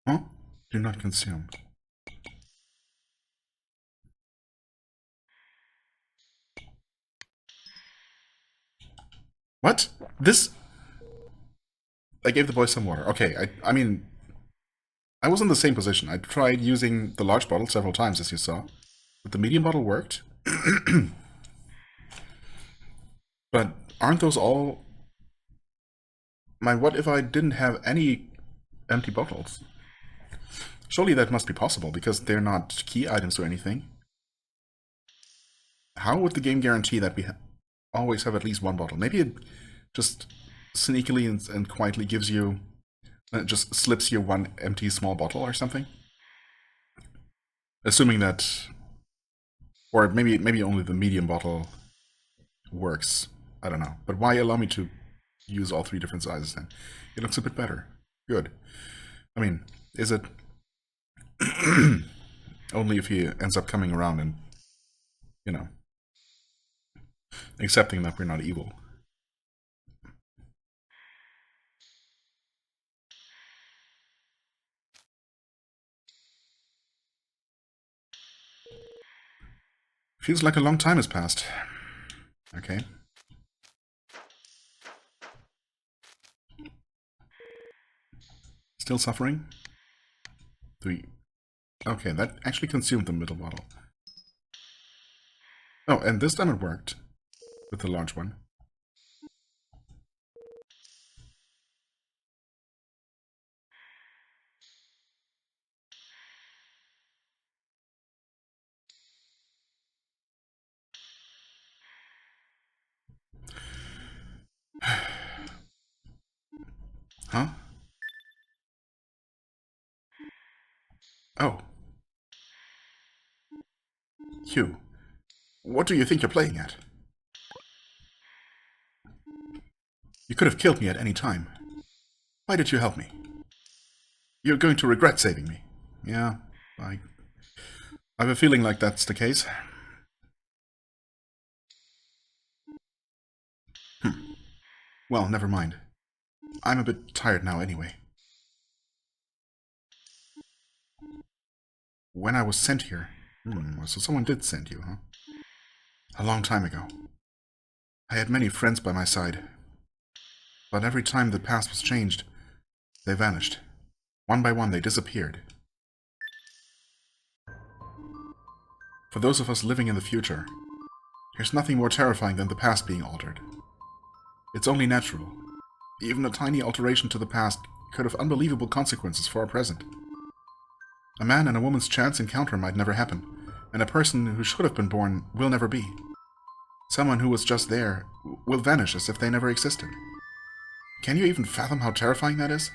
Huh? Do not consume. What? This... I gave the boy some water. Okay, I mean... I was in the same position. I tried using the large bottle several times, as you saw. But the medium bottle worked. But aren't those all... what if I didn't have any empty bottles? Surely that must be possible, because they're not key items or anything. How would the game guarantee that we always have at least one bottle? Maybe it just sneakily and quietly gives you... just slips you one empty small bottle or something? Assuming that... Or maybe only the medium bottle works. I don't know. But why allow me to use all three different sizes then? It looks a bit better. Good. I mean, is it? Only if he ends up coming around and, you know, accepting that we're not evil. Feels like a long time has passed. Okay. Still suffering? Okay, that actually consumed the middle bottle. Oh, and this time it worked. With the large one. Huh? Oh. Hugh, what do you think you're playing at? You could have killed me at any time. Why did you help me? You're going to regret saving me. Yeah, I have a feeling like that's the case. Well, never mind. I'm a bit tired now anyway. When I was sent here... so someone did send you, huh? A long time ago. I had many friends by my side. But every time the past was changed, they vanished. One by one, they disappeared. For those of us living in the future, there's nothing more terrifying than the past being altered. It's only natural. Even a tiny alteration to the past could have unbelievable consequences for our present. A man and a woman's chance encounter might never happen, and a person who should have been born will never be. Someone who was just there will vanish as if they never existed. Can you even fathom how terrifying that is?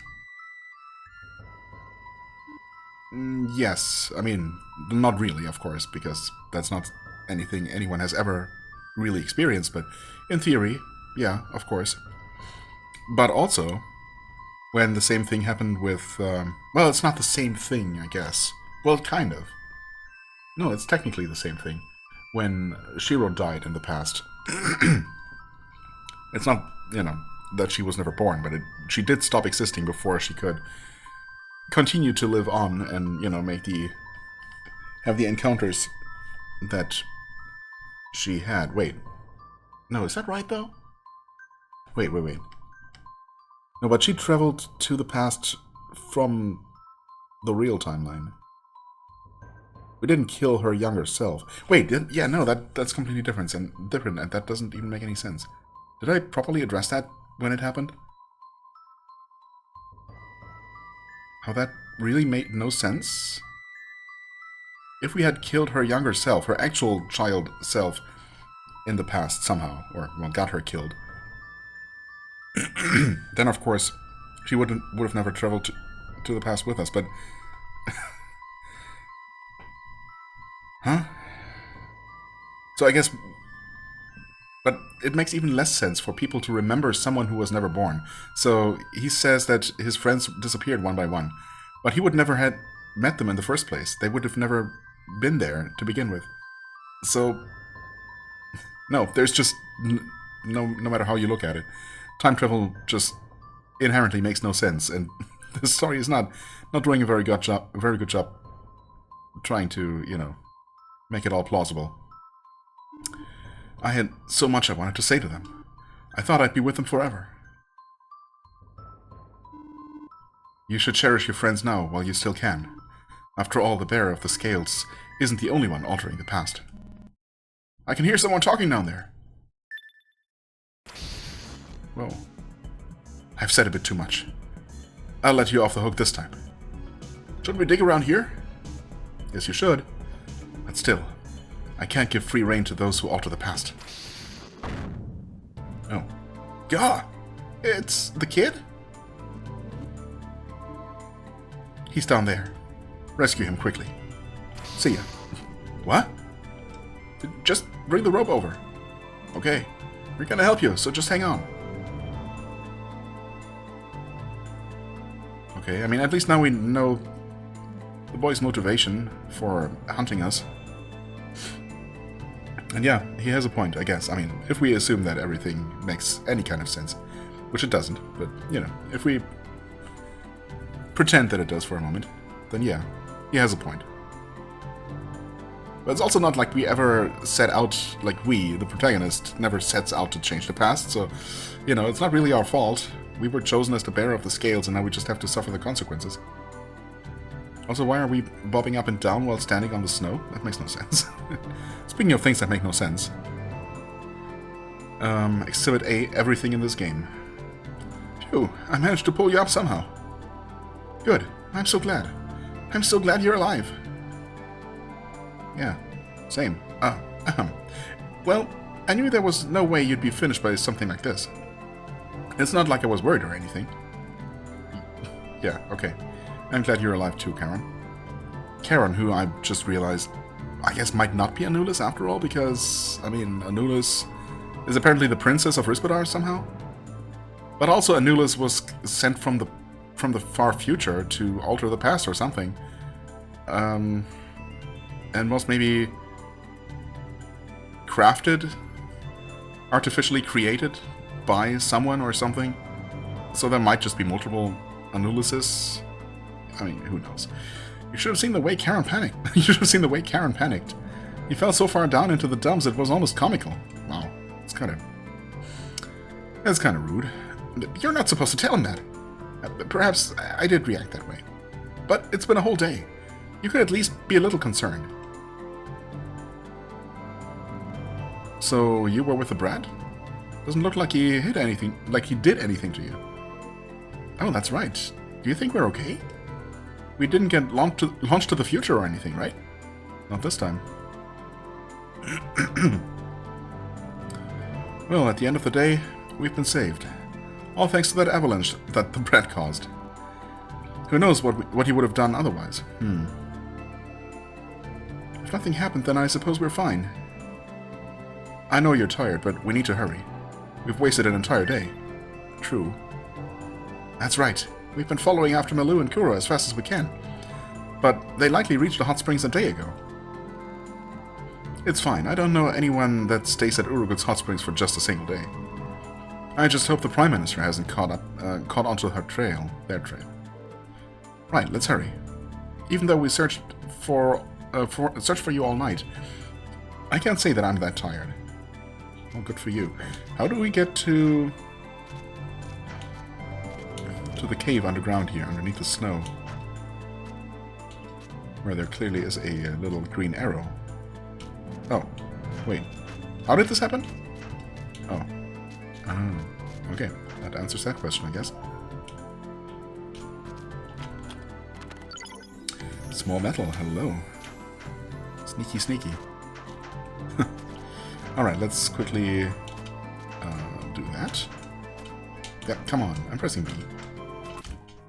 Yes, I mean, not really, of course, because that's not anything anyone has ever really experienced, but in theory, yeah, of course. But also, when the same thing happened with, well, it's not the same thing, I guess. Well, kind of. No, it's technically the same thing. When Shiro died in the past, it's not, that she was never born, but she did stop existing before she could continue to live on and, have the encounters that she had. Wait. No, is that right, though? Wait. No, but she traveled to the past from the real timeline. We didn't kill her younger self. Wait, yeah, no, that's completely different, and that doesn't even make any sense. Did I properly address that when it happened? How that really made no sense? If we had killed her younger self, her actual child self, in the past somehow, or, well, got her killed, then of course she would have never traveled to the past with us, but... Huh? So I guess... But it makes even less sense for people to remember someone who was never born. So he says that his friends disappeared one by one, but he would never have met them in the first place. They would have never been there to begin with. So... No, there's just... No matter how you look at it. Time travel just inherently makes no sense, and the story is not doing a very good job trying to, make it all plausible. I had so much I wanted to say to them. I thought I'd be with them forever. You should cherish your friends now while you still can. After all, the bearer of the scales isn't the only one altering the past. I can hear someone talking down there. Whoa. I've said a bit too much. I'll let you off the hook this time. Shouldn't we dig around here? Yes, you should. But still, I can't give free rein to those who alter the past. Oh. God! It's the kid? He's down there. Rescue him quickly. See ya. What? Just bring the rope over. Okay. We're gonna help you, so just hang on. Okay, I mean, at least now we know the boy's motivation for hunting us. And yeah, he has a point, I guess. I mean, if we assume that everything makes any kind of sense, which it doesn't, but, you know, if we pretend that it does for a moment, then yeah, he has a point. But it's also not like we ever set out, like we, the protagonist, never sets out to change the past, so, you know, it's not really our fault. We were chosen as the bearer of the scales, and now we just have to suffer the consequences. Also, why are we bobbing up and down while standing on the snow? That makes no sense. Speaking of things that make no sense. Exhibit A, everything in this game. Phew, I managed to pull you up somehow. Good, I'm so glad. I'm so glad you're alive. Yeah, same. Well, I knew there was no way you'd be finished by something like this. It's not like I was worried or anything. Yeah, okay. I'm glad you're alive too, Karen. Karen, who I just realized, I guess might not be Anulus after all, because, I mean, Anulus is apparently the princess of Rispodar somehow. But also Anulus was sent from the far future to alter the past or something. And was maybe crafted, artificially created by someone or something. So there might just be multiple Anuluses. I mean, who knows? You should have seen the way Karen panicked. You should have seen the way Karen panicked. He fell so far down into the dumps it was almost comical. Wow, that's kind of rude. You're not supposed to tell him that. Perhaps I did react that way. But it's been a whole day. You could at least be a little concerned. So you were with the brat? Doesn't look like he did anything to you. Oh, that's right. Do you think we're okay? We didn't get launched to the future or anything, right? Not this time. Well, at the end of the day, we've been saved. All thanks to that avalanche that the brat caused. Who knows what he would have done otherwise? If nothing happened, then I suppose we're fine. I know you're tired, but we need to hurry. We've wasted an entire day. True. That's right. We've been following after Malu and Kuro as fast as we can. But they likely reached the hot springs a day ago. It's fine. I don't know anyone that stays at Urugut's hot springs for just a single day. I just hope the Prime Minister hasn't caught onto their trail. Right, let's hurry. Even though we searched for you all night, I can't say that I'm that tired. Oh, good for you. How do we get to the cave underground here, underneath the snow? Where there clearly is a little green arrow. Oh, wait. How did this happen? Oh. Okay. That answers that question, I guess. Small metal, hello. Sneaky, sneaky. Alright, let's quickly do that. Yeah, come on. I'm pressing B.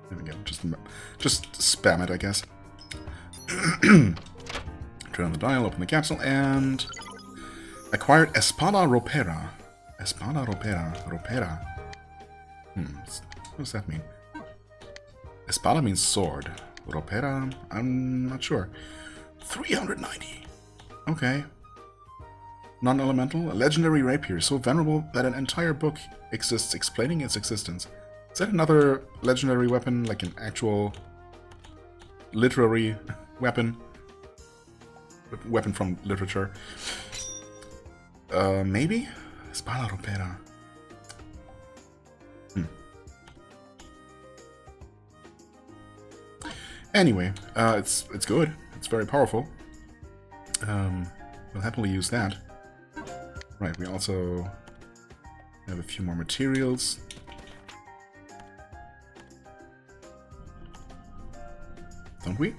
There we go. Just spam it, I guess. Turn on the dial, open the capsule, and acquired Espada Ropera. Espada Ropera. What does that mean? Espada means sword. Ropera, I'm not sure. 390. Okay. Non-elemental, a legendary rapier, so venerable that an entire book exists explaining its existence. Is that another legendary weapon, like an actual literary weapon? Weapon from literature? Maybe? Espada Ropera. Anyway, it's good. It's very powerful. We'll happily use that. Right, we also have a few more materials. Don't we?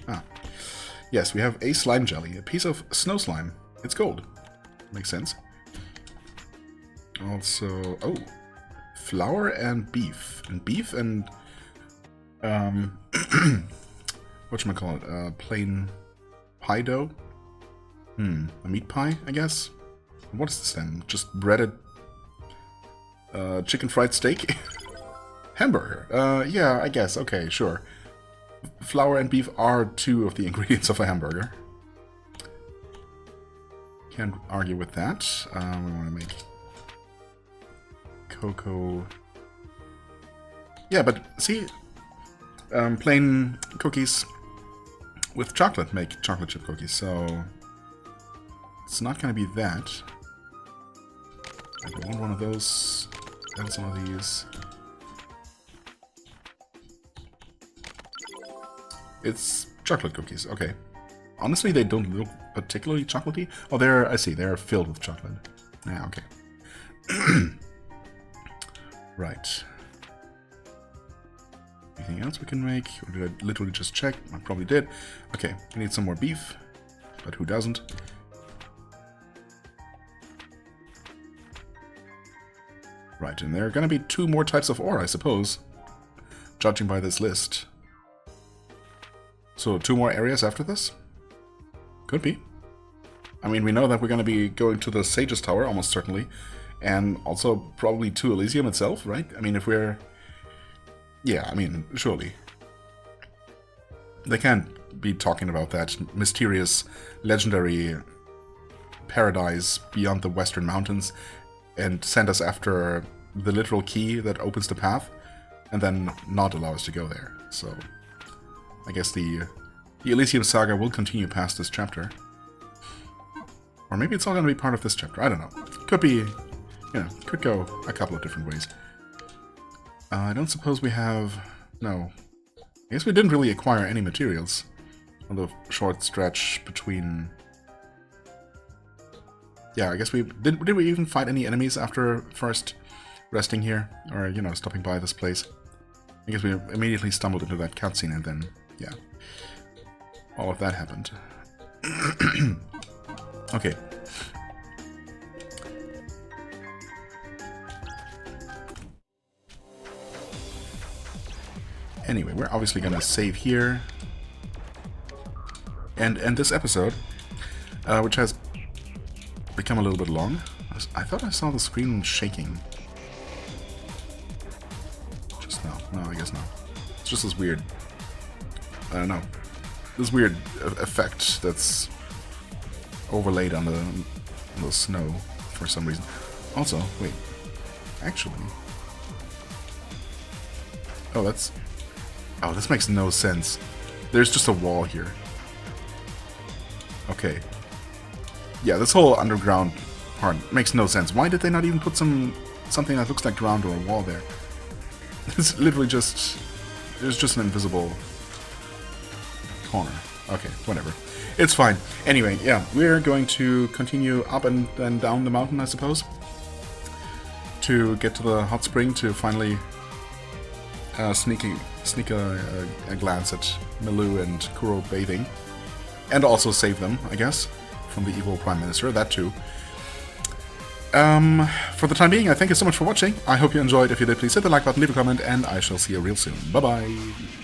Ah. Yes, we have a slime jelly, a piece of snow slime. It's gold. Makes sense. Also, oh, flour and beef. And beef and, whatchamacallit, plain pie dough? A meat pie, I guess? What is this then? Just breaded chicken fried steak? Hamburger. Yeah, I guess. Okay, sure. Flour and beef are two of the ingredients of a hamburger. Can't argue with that. We want to make cocoa. Yeah, but see, plain cookies with chocolate make chocolate chip cookies, so it's not going to be that. I don't want one of those. And some of these. It's chocolate cookies. Okay. Honestly, they don't look particularly chocolatey. Oh, they're, I see, they're filled with chocolate. Yeah, okay. Right. Anything else we can make? Or did I literally just check? I probably did. Okay, we need some more beef. But who doesn't? Right, and there are going to be 2 more types of ore, I suppose. Judging by this list. So 2 more areas after this? Could be. I mean, we know that we're going to be going to the Sage's Tower, almost certainly. And also probably to Elysium itself, right? I mean, if we're... Yeah, I mean, surely. They can't be talking about that mysterious, legendary paradise beyond the Western Mountains and send us after the literal key that opens the path and then not allow us to go there. So... I guess the Elysium saga will continue past this chapter. Or maybe it's all going to be part of this chapter. I don't know. Could be, you know, could go a couple of different ways. I don't suppose we have... No. I guess we didn't really acquire any materials on the short stretch between... Yeah, I guess we... Did we even fight any enemies after first resting here? Or, you know, stopping by this place? I guess we immediately stumbled into that cutscene and then... Yeah, all of that happened. Okay. Anyway, we're obviously gonna save here and end this episode, which has become a little bit long. I thought I saw the screen shaking. Just now. No, I guess not. It's just this weird... I don't know. This weird effect that's overlaid on the snow for some reason. Also, wait. Actually... Oh, that's... Oh, this makes no sense. There's just a wall here. Okay. Yeah, this whole underground part makes no sense. Why did they not even put something that looks like ground or a wall there? It's literally just... There's just an invisible... corner. Okay, whatever. It's fine. Anyway, yeah, we're going to continue up and then down the mountain, I suppose, to get to the hot spring to finally sneak a glance at Milu and Kuro bathing, and also save them, I guess, from the evil Prime Minister, that too. For the time being, I thank you so much for watching. I hope you enjoyed. If you did, please hit the like button, leave a comment, and I shall see you real soon. Bye-bye!